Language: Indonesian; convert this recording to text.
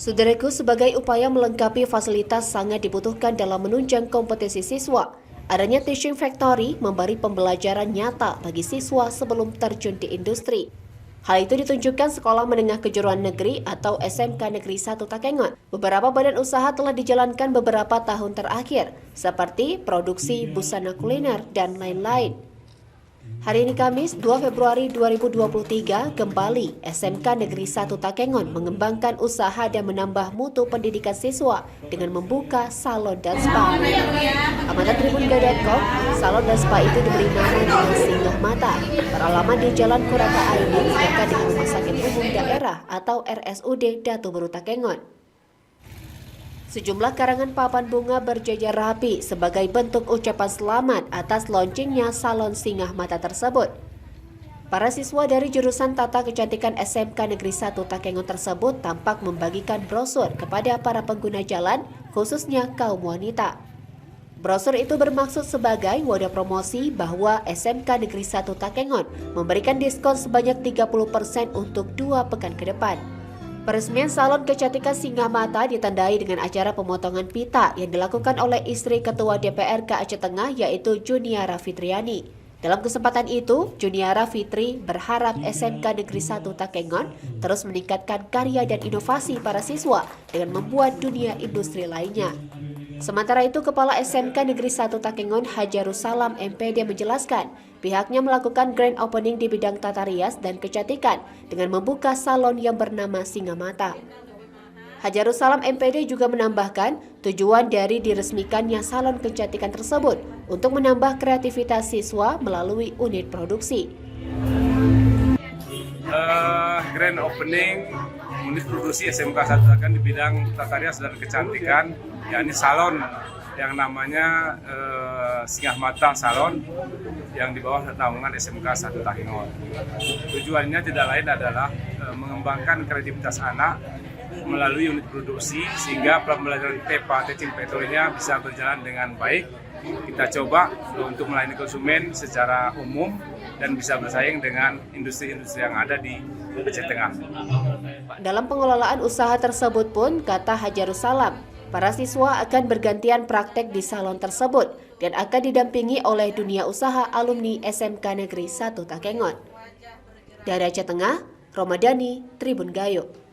Saudaraku, sebagai upaya melengkapi fasilitas sangat dibutuhkan dalam menunjang kompetisi siswa. Adanya Teaching Factory memberi pembelajaran nyata bagi siswa sebelum terjun di industri. Hal itu ditunjukkan Sekolah Menengah Kejuruan Negeri atau SMK Negeri 1 Takengon. Beberapa badan usaha telah dijalankan beberapa tahun terakhir, seperti produksi busana kuliner dan lain-lain. Hari ini Kamis 2 Februari 2023, kembali SMK Negeri 1 Takengon mengembangkan usaha dan menambah mutu pendidikan siswa dengan membuka salon dan spa. Amatan Tribunga.com, salon dan spa itu diberi nama dengan Singgah Mata, beralamat di Jalan Kurata Aini, dekat dengan Rumah Sakit Umum Daerah atau RSUD Datu Beru Takengon. Sejumlah karangan papan bunga berjajar rapi sebagai bentuk ucapan selamat atas launchingnya salon Singgah Mata tersebut. Para siswa dari jurusan Tata Kecantikan SMK Negeri 1 Takengon tersebut tampak membagikan brosur kepada para pengguna jalan, khususnya kaum wanita. Brosur itu bermaksud sebagai wadah promosi bahwa SMK Negeri 1 Takengon memberikan diskon sebanyak 30% untuk 2 pekan ke depan. Peresmian salon kecantikan Singgah Mata ditandai dengan acara pemotongan pita yang dilakukan oleh istri Ketua DPRK Aceh Tengah yaitu Juniara Fitriani. Dalam kesempatan itu, Juniara Fitri berharap SMK Negeri 1 Takengon terus meningkatkan karya dan inovasi para siswa dengan membuat dunia industri lainnya. Sementara itu, Kepala SMK Negeri 1 Takengon Hajarus Salam MPD menjelaskan pihaknya melakukan grand opening di bidang tata rias dan kecantikan dengan membuka salon yang bernama Singgah Mata. Hajarus Salam MPD juga menambahkan tujuan dari diresmikannya salon kecantikan tersebut untuk menambah kreativitas siswa melalui unit produksi. Grand opening unit produksi SMK 1 Takengon di bidang tata rias dan kecantikan, yakni salon yang namanya Singgah Mata Salon yang di bawah naungan SMK 1 Takengon. Tujuannya tidak lain adalah mengembangkan kreativitas anak melalui unit produksi sehingga pembelajaran TEPA Teaching Factory-nya bisa berjalan dengan baik. Kita coba untuk melayani konsumen secara umum dan bisa bersaing dengan industri-industri yang ada di Aceh Tengah. Dalam pengelolaan usaha tersebut pun, kata Hajarus Salam, para siswa akan bergantian praktek di salon tersebut dan akan didampingi oleh dunia usaha alumni SMK Negeri 1 Takengon. Dari Aceh Tengah, Romadani, Tribun Gayo.